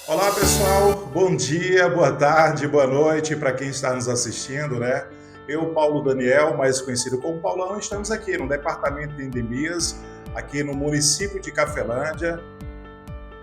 Olá pessoal, bom dia, boa tarde, boa noite para quem está nos assistindo, né? Eu, Paulo Daniel, mais conhecido como Paulão, estamos aqui no Departamento de Endemias, aqui no município de Cafelândia.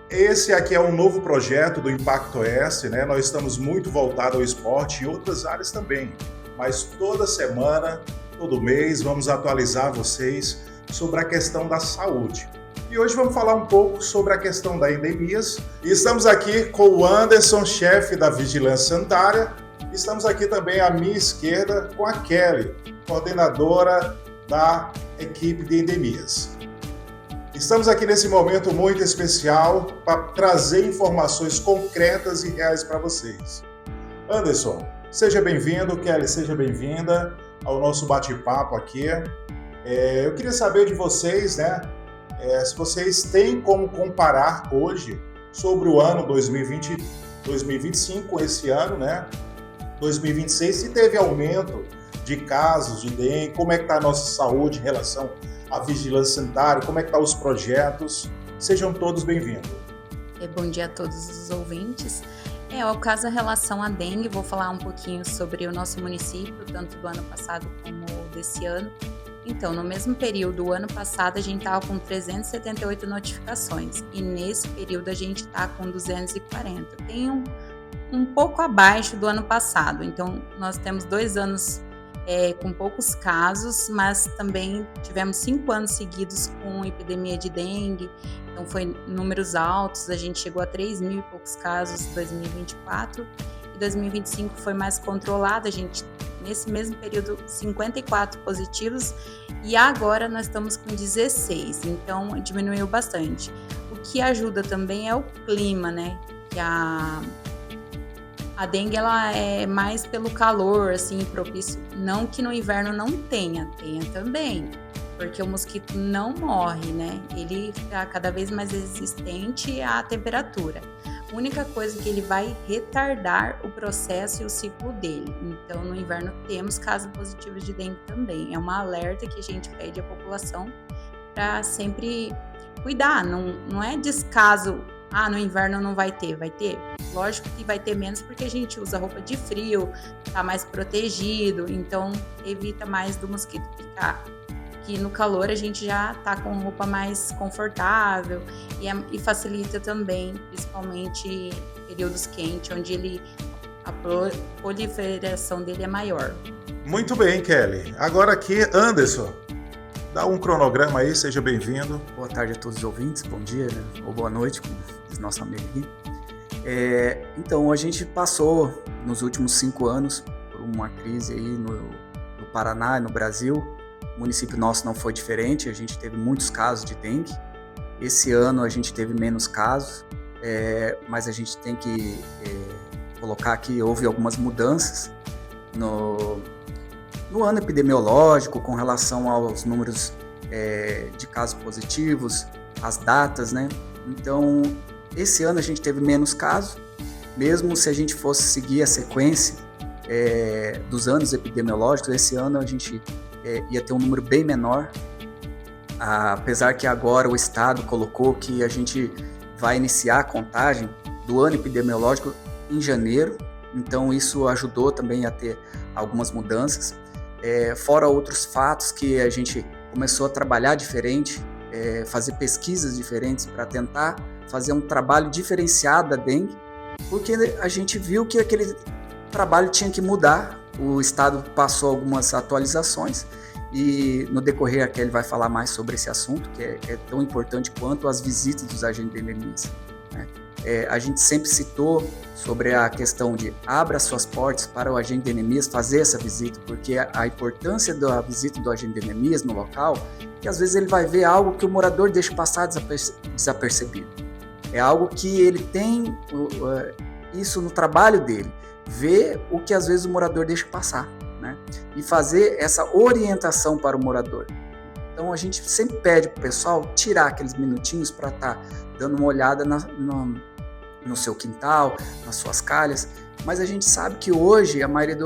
Esse aqui é um novo projeto do Impacto Oeste, né? Nós estamos muito voltados ao esporte e outras áreas também, mas toda semana, todo mês, vamos atualizar vocês sobre a questão da saúde. E hoje vamos falar um pouco sobre a questão da endemias. E estamos aqui com o Anderson, chefe da Vigilância Sanitária. Estamos aqui também à minha esquerda com a Kelly, coordenadora da equipe de endemias. Estamos aqui nesse momento muito especial para trazer informações concretas e reais para vocês. Anderson, seja bem-vindo, Kelly, seja bem-vinda ao nosso bate-papo aqui. Eu queria saber de vocês, né? Se vocês têm como comparar hoje sobre o ano 2020, 2025 com esse ano, né? 2026, se teve aumento de casos de dengue, como é que está a nossa saúde em relação à vigilância sanitária, como é que estão os projetos. Sejam todos bem-vindos. Bom dia a todos os ouvintes. Ao caso em relação à dengue, vou falar um pouquinho sobre o nosso município, tanto do ano passado como desse ano. Então, no mesmo período, o ano passado, a gente estava com 378 notificações e nesse período a gente está com 240. Tem um pouco abaixo do ano passado, então nós temos 2 anos com poucos casos, mas também tivemos 5 anos seguidos com epidemia de dengue, então foi números altos, a gente chegou a 3 mil e poucos casos em 2024 e 2025 foi mais controlado, a gente nesse mesmo período 54 positivos e agora nós estamos com 16, então diminuiu bastante. O que ajuda também é o clima, né? Que a dengue ela é mais pelo calor, assim, propício. Não que no inverno não tenha também, porque o mosquito não morre, né? Ele fica cada vez mais resistente à temperatura. A única coisa que ele vai retardar o processo e o ciclo dele. Então, no inverno temos casos positivos de dengue também. É uma alerta que a gente pede à população para sempre cuidar. Não é descaso, no inverno não vai ter. Vai ter? Lógico que vai ter menos porque a gente usa roupa de frio, tá mais protegido, então evita mais do mosquito picar. Que no calor a gente já tá com roupa mais confortável e facilita também, principalmente em períodos quentes, onde a proliferação dele é maior. Muito bem, Kelly. Agora aqui, Anderson, dá um cronograma aí, seja bem-vindo. Boa tarde a todos os ouvintes, bom dia, né? Ou boa noite, como diz nosso amigo aqui. Então, a gente passou nos últimos 5 anos por uma crise aí no Paraná e no Brasil. O município nosso não foi diferente, a gente teve muitos casos de dengue. Esse ano a gente teve menos casos, mas a gente tem que colocar que houve algumas mudanças no ano epidemiológico com relação aos números de casos positivos, as datas, né? Então, esse ano a gente teve menos casos, mesmo se a gente fosse seguir a sequência dos anos epidemiológicos, esse ano a gente ia ter um número bem menor, apesar que agora o Estado colocou que a gente vai iniciar a contagem do ano epidemiológico em janeiro, então isso ajudou também a ter algumas mudanças, fora outros fatos que a gente começou a trabalhar diferente, fazer pesquisas diferentes para tentar fazer um trabalho diferenciado da dengue, porque a gente viu que aquele trabalho tinha que mudar. O Estado passou algumas atualizações e no decorrer aqui ele vai falar mais sobre esse assunto, que é tão importante quanto as visitas dos agentes de endemias, né? A gente sempre citou sobre a questão de abra suas portas para o agente de endemias fazer essa visita, porque a importância da visita do agente de endemias no local, que às vezes ele vai ver algo que o morador deixa passar desapercebido. É algo que ele tem isso no trabalho dele, ver o que às vezes o morador deixa passar, né? E fazer essa orientação para o morador. Então a gente sempre pede para o pessoal tirar aqueles minutinhos para estar dando uma olhada no seu quintal, nas suas calhas, mas a gente sabe que hoje a maioria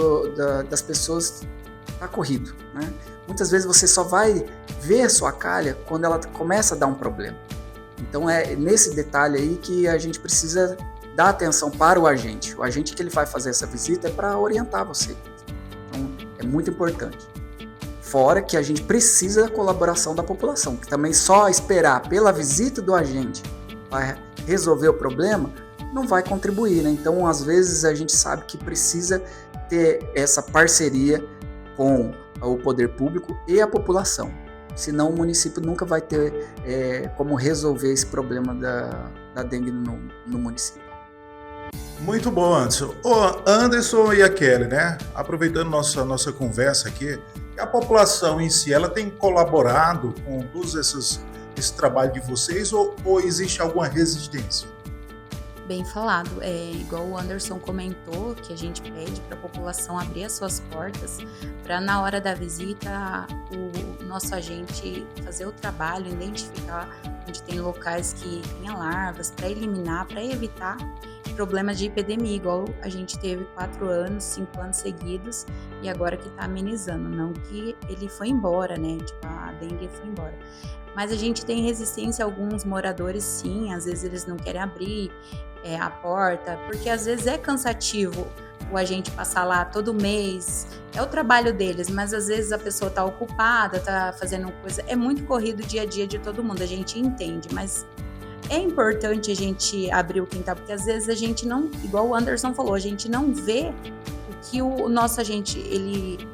das pessoas está corrido, né? Muitas vezes você só vai ver a sua calha quando ela começa a dar um problema. Então é nesse detalhe aí que a gente precisa dá atenção para o agente. O agente que ele vai fazer essa visita é para orientar você. Então, é muito importante. Fora que a gente precisa da colaboração da população, que também só esperar pela visita do agente para resolver o problema não vai contribuir, né? Então, às vezes, a gente sabe que precisa ter essa parceria com o poder público e a população. Senão, o município nunca vai ter como resolver esse problema da dengue no município. Muito bom, Anderson. Ô, Anderson e a Kelly, né? Aproveitando nossa conversa aqui, a população em si, ela tem colaborado com todos esse trabalho de vocês ou existe alguma resistência? Bem falado, igual o Anderson comentou, que a gente pede para a população abrir as suas portas para na hora da visita o nosso agente fazer o trabalho, identificar onde tem locais que tenha larvas, para eliminar, para evitar problemas de epidemia, igual a gente teve 4 anos, 5 anos seguidos e agora que está amenizando, não que ele foi embora, né, tipo a dengue foi embora. Mas a gente tem resistência a alguns moradores, sim, às vezes eles não querem abrir a porta, porque às vezes é cansativo o agente passar lá todo mês, é o trabalho deles, mas às vezes a pessoa está ocupada, está fazendo coisa, é muito corrido o dia a dia de todo mundo, a gente entende, mas é importante a gente abrir o quintal, porque às vezes a gente não, igual o Anderson falou, a gente não vê o que o nosso agente, ele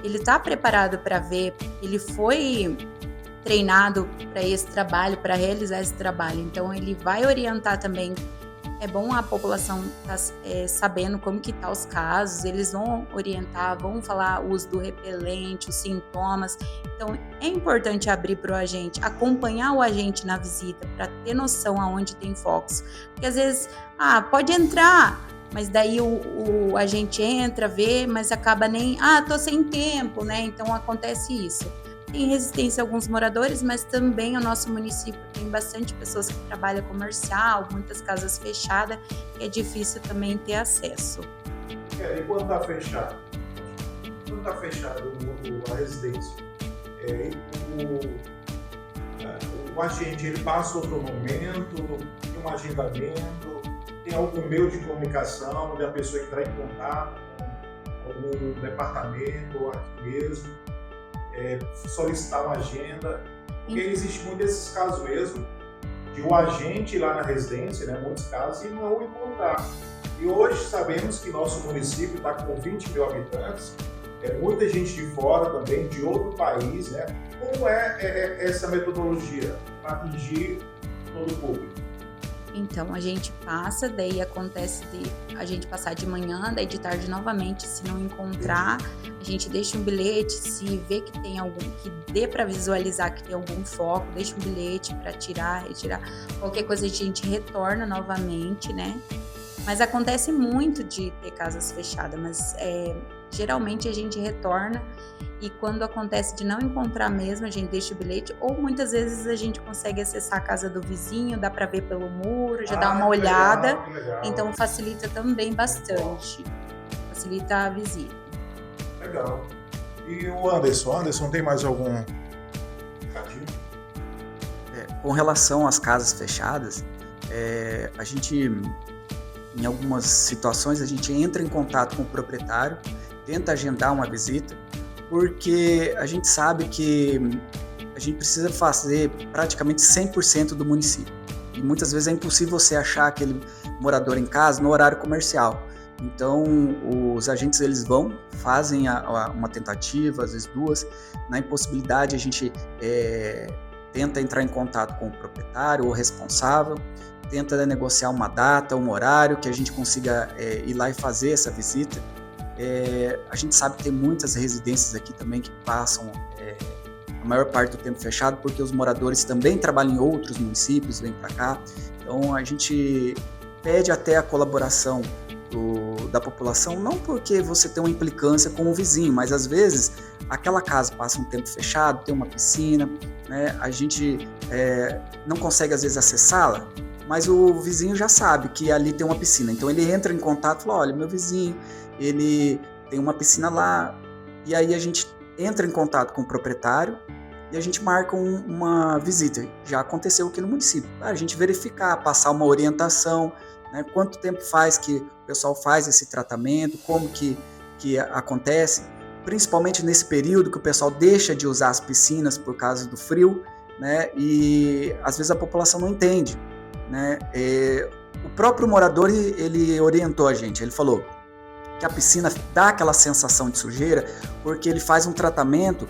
está preparado para ver, ele foi treinado para esse trabalho, para realizar esse trabalho, então ele vai orientar também. É bom a população estar sabendo como que tá os casos, eles vão orientar, vão falar o uso do repelente, os sintomas. Então, é importante abrir para o agente, acompanhar o agente na visita, para ter noção aonde tem focos. Porque às vezes, pode entrar, mas daí o agente entra, vê, mas acaba nem, tô sem tempo, né? Então, acontece isso. Tem resistência a alguns moradores, mas também o nosso município tem bastante pessoas que trabalham comercial, muitas casas fechadas, que é difícil também ter acesso. E quando está fechado? Quando está fechado a residência, o agente ele passa outro momento, tem um agendamento, tem algum meio de comunicação onde a pessoa entrar em contato com algum departamento ou aqui mesmo, solicitar uma agenda, porque existe muito desses casos mesmo, de o agente ir lá na residência, né, muitos casos, e não encontrar. E hoje sabemos que nosso município está com 20 mil habitantes, muita gente de fora também, de outro país, né? Como é essa metodologia para atingir todo o público? Então, a gente passa, daí acontece de a gente passar de manhã, daí de tarde novamente, se não encontrar, a gente deixa um bilhete, se vê que tem algum, que dê para visualizar que tem algum foco, deixa um bilhete para tirar, retirar, qualquer coisa a gente retorna novamente, né? Mas acontece muito de ter casas fechadas, mas geralmente a gente retorna e quando acontece de não encontrar mesmo, a gente deixa o bilhete ou muitas vezes a gente consegue acessar a casa do vizinho, dá para ver pelo muro, já dá uma olhada, legal. Então facilita também bastante, facilita a visita. Legal. E o Anderson tem mais algum recadinho? Com relação às casas fechadas, a gente, em algumas situações, a gente entra em contato com o proprietário, tenta agendar uma visita, porque a gente sabe que a gente precisa fazer praticamente 100% do município. E muitas vezes é impossível você achar aquele morador em casa no horário comercial. Então, os agentes eles fazem uma tentativa, às vezes 2. Na impossibilidade, a gente tenta entrar em contato com o proprietário ou responsável, tenta negociar uma data, um horário que a gente consiga ir lá e fazer essa visita. A gente sabe que tem muitas residências aqui também que passam a maior parte do tempo fechado, porque os moradores também trabalham em outros municípios, vêm para cá. Então, a gente pede até a colaboração da população, não porque você tem uma implicância com o vizinho, mas às vezes aquela casa passa um tempo fechado, tem uma piscina, né? A gente não consegue às vezes acessá-la, mas o vizinho já sabe que ali tem uma piscina, então ele entra em contato e fala, olha, meu vizinho, ele tem uma piscina lá, e aí a gente entra em contato com o proprietário e a gente marca uma visita. Já aconteceu aqui no município, a gente verificar, passar uma orientação, né? Quanto tempo faz que o pessoal faz esse tratamento, como que acontece, principalmente nesse período que o pessoal deixa de usar as piscinas por causa do frio, né? E às vezes a população não entende, né? O próprio morador, ele orientou a gente, ele falou que a piscina dá aquela sensação de sujeira porque ele faz um tratamento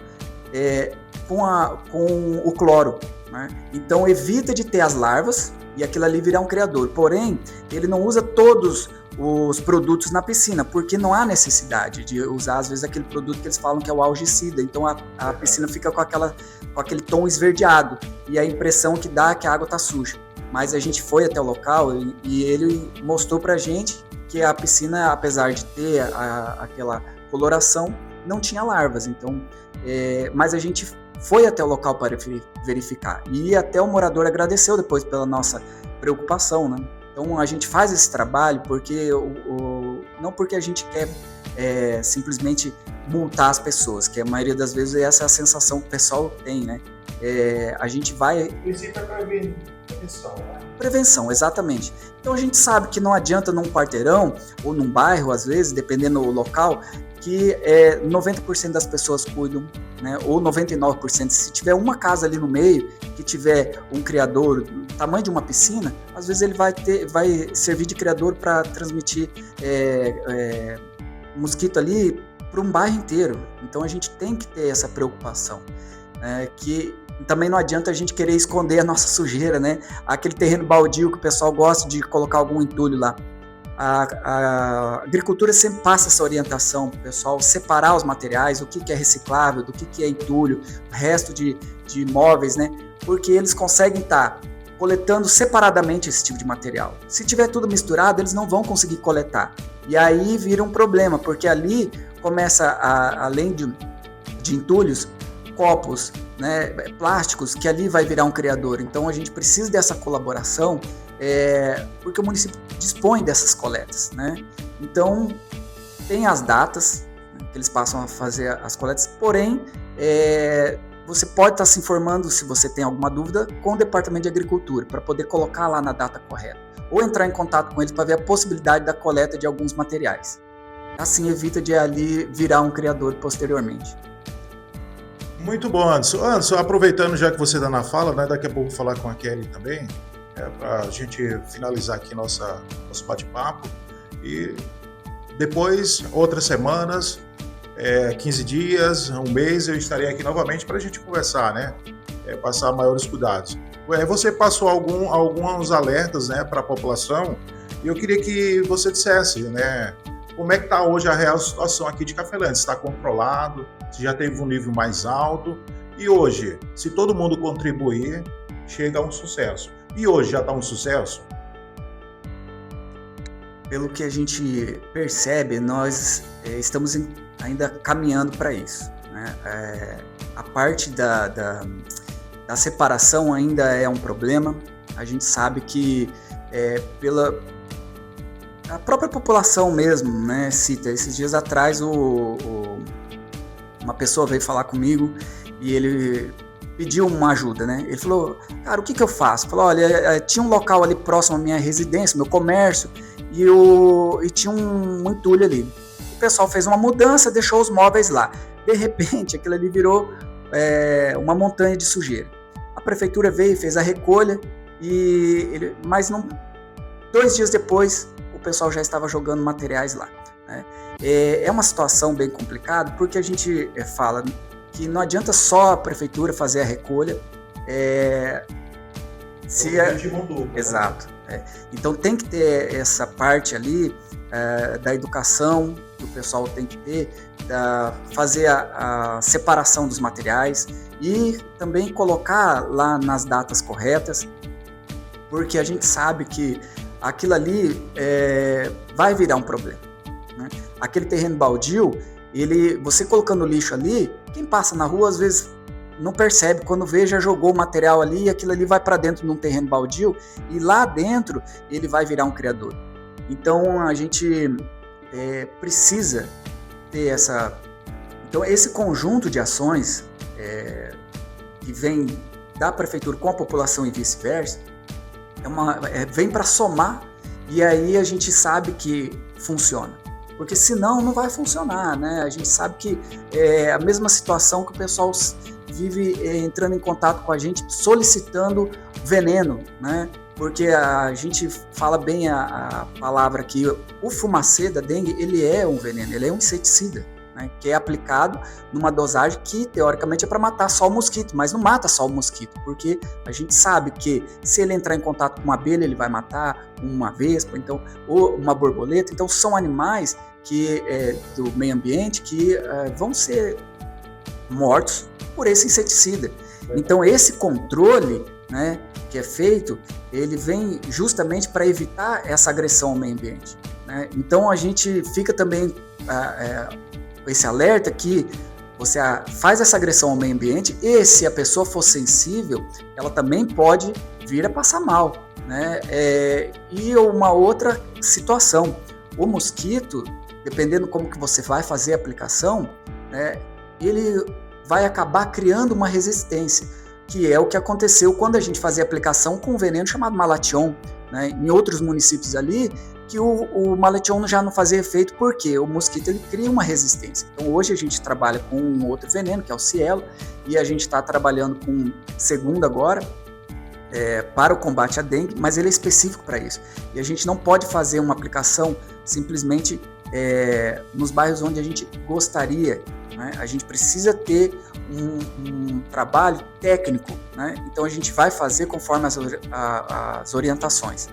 com o cloro, né? Então evita de ter as larvas e aquilo ali virar um criador. Porém, ele não usa todos os produtos na piscina, porque não há necessidade de usar, às vezes, aquele produto que eles falam que é o algicida. Então a piscina fica com aquele tom esverdeado e a impressão que dá é que a água está suja. Mas a gente foi até o local e ele mostrou pra gente que a piscina, apesar de ter aquela coloração, não tinha larvas. Então, mas a gente foi até o local para verificar. E até o morador agradeceu depois pela nossa preocupação, né? Então a gente faz esse trabalho porque não porque a gente quer simplesmente multar as pessoas, que a maioria das vezes essa é a sensação que o pessoal tem, né? A gente vai... O princípio é prevenção, né? Prevenção, exatamente. Então a gente sabe que não adianta num quarteirão ou num bairro, às vezes, dependendo do local, que 90% das pessoas cuidam, né? Ou 99%. Se tiver uma casa ali no meio que tiver um criador do tamanho de uma piscina, às vezes ele vai servir de criador para transmitir mosquito ali para um bairro inteiro. Então a gente tem que ter essa preocupação, que também não adianta a gente querer esconder a nossa sujeira, né? Aquele terreno baldio que o pessoal gosta de colocar algum entulho lá. A agricultura sempre passa essa orientação para o pessoal separar os materiais, o que é reciclável, do que é entulho, o resto de imóveis, né? Porque eles conseguem estar coletando separadamente esse tipo de material. Se tiver tudo misturado, eles não vão conseguir coletar. E aí vira um problema, porque ali começa, além de entulhos, copos, né, plásticos, que ali vai virar um criador. Então a gente precisa dessa colaboração, porque o município dispõe dessas coletas, né? Então tem as datas, né, que eles passam a fazer as coletas, porém você pode estar se informando, se você tem alguma dúvida, com o Departamento de Agricultura, para poder colocar lá na data correta, ou entrar em contato com eles para ver a possibilidade da coleta de alguns materiais. Assim evita de ali virar um criador posteriormente. Muito bom, Anderson. Anderson, aproveitando já que você está na fala, né, daqui a pouco vou falar com a Kelly também, para a gente finalizar aqui nosso bate-papo. E depois, outras semanas, 15 dias, um mês, eu estarei aqui novamente para a gente conversar, né? Passar maiores cuidados. Você passou alguns alertas, né, para a população, e eu queria que você dissesse, né, como é que está hoje a real situação aqui de Cafelândia? Está controlado? Se já teve um nível mais alto? E hoje, se todo mundo contribuir, chega a um sucesso. E hoje já está um sucesso? Pelo que a gente percebe, nós estamos ainda caminhando para isso, né? A parte da separação ainda é um problema. A gente sabe que a própria população mesmo, né, cita. Esses dias atrás uma pessoa veio falar comigo e ele pediu uma ajuda, né? Ele falou, cara, o que eu faço? Falou, olha, tinha um local ali próximo à minha residência, meu comércio, e tinha um entulho ali. O pessoal fez uma mudança, deixou os móveis lá. De repente, aquilo ali virou uma montanha de sujeira. A prefeitura veio, fez a recolha, mas 2 dias depois, o pessoal já estava jogando materiais lá, né? É uma situação bem complicada, porque a gente fala que não adianta só a prefeitura fazer a recolha. Exato. Então tem que ter essa parte ali da educação, que o pessoal tem que ter, fazer a separação dos materiais e também colocar lá nas datas corretas, porque a gente sabe que aquilo ali vai virar um problema, né? Aquele terreno baldio, você colocando lixo ali, quem passa na rua às vezes não percebe, quando vê já jogou o material ali e aquilo ali vai para dentro de um terreno baldio e lá dentro ele vai virar um criador. Então a gente precisa ter então esse conjunto de ações que vem da prefeitura com a população e vice-versa, vem para somar E aí a gente sabe que funciona. Porque senão não vai funcionar, né? A gente sabe que é a mesma situação que o pessoal vive entrando em contato com a gente solicitando veneno, né? Porque a gente fala bem a palavra que o fumacê da dengue, ele é um veneno, ele é um inseticida, né? Que é aplicado numa dosagem que teoricamente é para matar só o mosquito, mas não mata só o mosquito, porque a gente sabe que se ele entrar em contato com uma abelha, ele vai matar uma vespa, então, ou uma borboleta. Então são animais que do meio ambiente que vão ser mortos por esse inseticida. Então esse controle, né, que é feito, ele vem justamente para evitar essa agressão ao meio ambiente, né? Então a gente fica também com esse alerta que você faz essa agressão ao meio ambiente e se a pessoa for sensível, ela também pode vir a passar mal, né? E uma outra situação, o mosquito, dependendo como que você vai fazer a aplicação, né, ele vai acabar criando uma resistência, que é o que aconteceu quando a gente fazia aplicação com um veneno chamado Malathion, né, em outros municípios ali, que o Malathion já não fazia efeito porque o mosquito ele cria uma resistência. Então hoje a gente trabalha com um outro veneno, que é o Cielo, e a gente está trabalhando com um segundo agora, para o combate à dengue, mas ele é específico para isso. E a gente não pode fazer uma aplicação simplesmente nos bairros onde a gente gostaria, né? A gente precisa ter um trabalho técnico, né? Então a gente vai fazer conforme as orientações.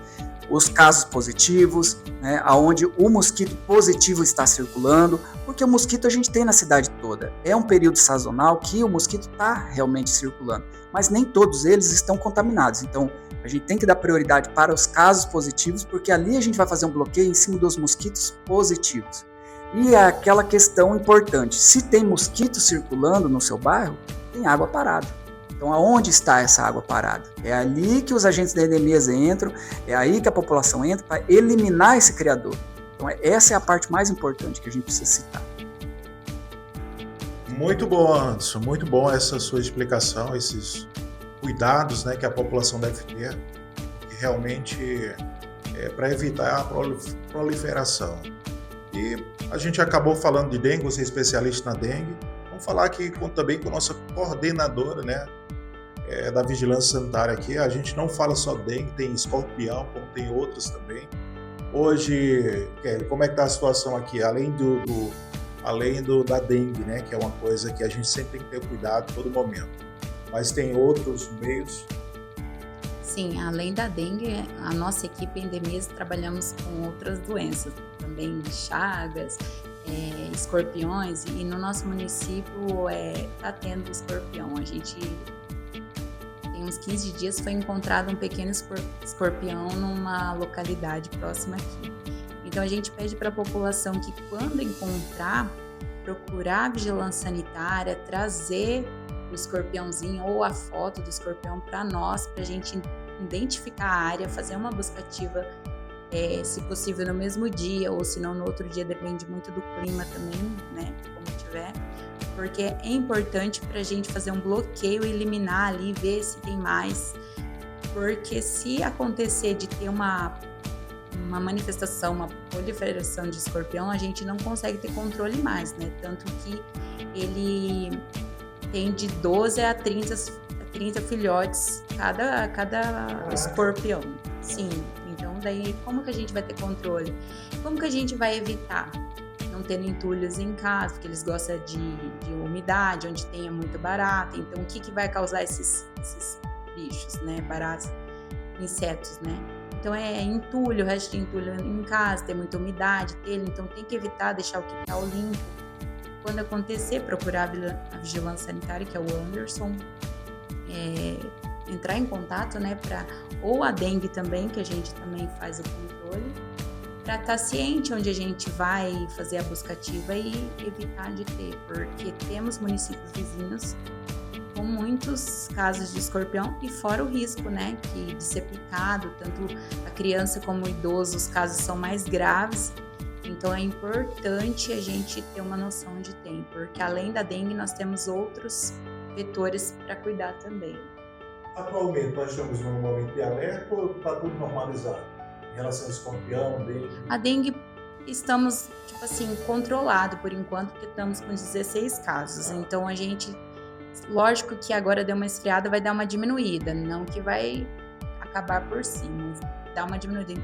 Os casos positivos, né, onde o mosquito positivo está circulando, porque o mosquito a gente tem na cidade toda. É um período sazonal que o mosquito está realmente circulando, mas nem todos eles estão contaminados. Então a gente tem que dar prioridade para os casos positivos, porque ali a gente vai fazer um bloqueio em cima dos mosquitos positivos. E é aquela questão importante, se tem mosquito circulando no seu bairro, tem água parada. Então, aonde está essa água parada? É ali que os agentes da endemias entram, é aí que a população entra para eliminar esse criador. Então, essa é a parte mais importante que a gente precisa citar. Muito bom, Anderson. Muito bom essa sua explicação, esses cuidados, né, que a população deve ter, que realmente para evitar a proliferação. E a gente acabou falando de dengue, você é especialista na dengue. Vamos falar aqui também com a nossa coordenadora, né, da vigilância sanitária aqui. A gente não fala só dengue, tem escorpião, como tem outras também. Hoje, Kelly, como é que está a situação aqui? Além da dengue, né, que é uma coisa que a gente sempre tem que ter cuidado a todo momento. Mas tem outros meios? Sim, além da dengue, a nossa equipe endemias trabalhamos com outras doenças, também chagas, escorpiões, e no nosso município está tendo escorpião. A gente tem uns 15 dias foi encontrado um pequeno escorpião numa localidade próxima aqui. Então a gente pede para a população que quando encontrar, procurar a vigilância sanitária, trazer o escorpiãozinho ou a foto do escorpião para nós, para a gente identificar a área, fazer uma buscativa, se possível no mesmo dia, ou se não no outro dia, depende muito do clima também, né, como tiver, porque é importante para a gente fazer um bloqueio e eliminar ali, ver se tem mais, porque se acontecer de ter uma manifestação, uma proliferação de escorpião, a gente não consegue ter controle mais, né, tanto que ele tem de 12 a 30 filhotes cada escorpião. Sim, então daí como que a gente vai ter controle? Como que a gente vai evitar não tendo entulhos em casa, porque eles gostam de umidade, onde tenha muito barata. Então o que vai causar esses bichos, né? Baratas, insetos, né? Então entulho, o resto de entulho em casa, tem muita umidade, telha, então tem que evitar deixar o quintal limpo. Quando acontecer, procurar a vigilância sanitária, que é o Anderson, entrar em contato, né, ou a dengue também, que a gente também faz o controle, para estar ciente onde a gente vai fazer a buscativa e evitar de ter, porque temos municípios vizinhos com muitos casos de escorpião e fora o risco, né, de ser picado, tanto a criança como o idoso, os casos são mais graves. Então é importante a gente ter uma noção onde tem, porque além da dengue nós temos outros vetores para cuidar também. Atualmente nós estamos num momento de alerta ou está tudo normalizado relação ao escorpião, dengue? A dengue estamos, tipo assim, controlado por enquanto, porque estamos com 16 casos. Então a gente, lógico que agora deu uma esfriada, vai dar uma diminuída, não que vai acabar por cima, dar uma diminuída.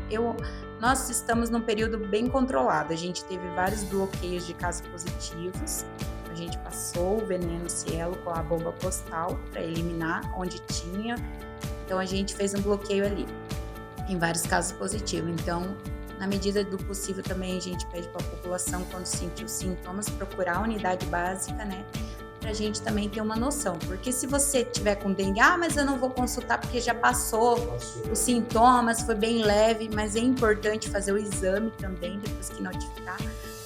Nós estamos num período bem controlado, a gente teve vários bloqueios de casos positivos, a gente passou o veneno cielo com a bomba postal para eliminar onde tinha, então a gente fez um bloqueio ali, em vários casos positivos. Então, na medida do possível também a gente pede para a população, quando sentir os sintomas, procurar a unidade básica, né? Pra gente também ter uma noção, porque se você tiver com dengue, mas eu não vou consultar porque já passou os sintomas, foi bem leve, mas é importante fazer o exame também depois que notificar,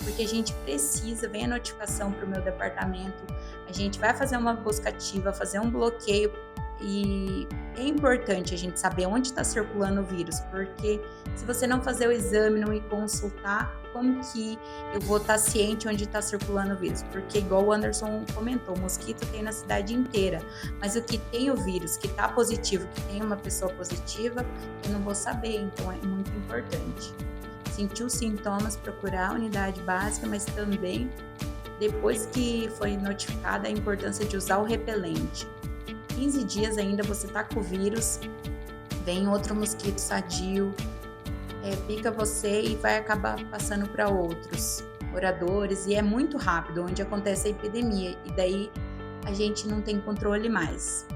porque a gente precisa, vem a notificação para o meu departamento, a gente vai fazer uma busca ativa, fazer um bloqueio, e é importante a gente saber onde está circulando o vírus, porque se você não fazer o exame, não ir consultar, como que eu vou estar ciente onde está circulando o vírus? Porque igual o Anderson comentou, o mosquito tem na cidade inteira, mas o que tem o vírus, que está positivo, que tem uma pessoa positiva, eu não vou saber, então é muito importante. Sentir os sintomas, procurar a unidade básica, mas também, depois que foi notificada, a importância de usar o repelente. 15 dias ainda você tá com o vírus, vem outro mosquito sadio, pica você e vai acabar passando para outros moradores, e é muito rápido onde acontece a epidemia, e daí a gente não tem controle mais.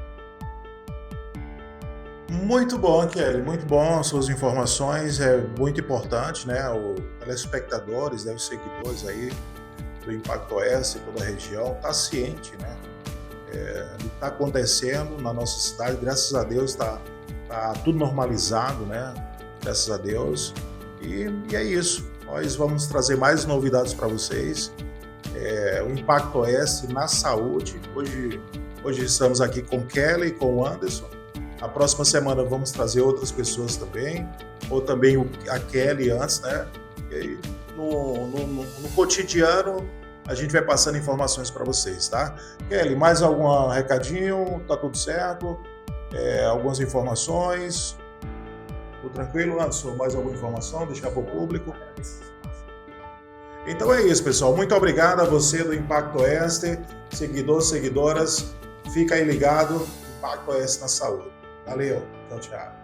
Muito bom, Kelly, muito bom suas informações, é muito importante, né? Os telespectadores, os seguidores aí do Impacto Oeste, toda a região, tá ciente, né? O que está acontecendo na nossa cidade, graças a Deus está tudo normalizado, né? Graças a Deus. E é isso. Nós vamos trazer mais novidades para vocês. O Impacto Oeste na saúde. Hoje estamos aqui com Kelly e com o Anderson. A próxima semana vamos trazer outras pessoas também, ou também a Kelly antes, né? E aí, no cotidiano, a gente vai passando informações para vocês, tá? Kelly, mais algum recadinho? Tá tudo certo? Algumas informações? Tudo tranquilo, Anderson? Mais alguma informação? Deixar para o público? Então é isso, pessoal. Muito obrigado a você do Impacto Oeste, seguidores, seguidoras. Fica aí ligado, Impacto Oeste na saúde. Valeu, tchau, tchau.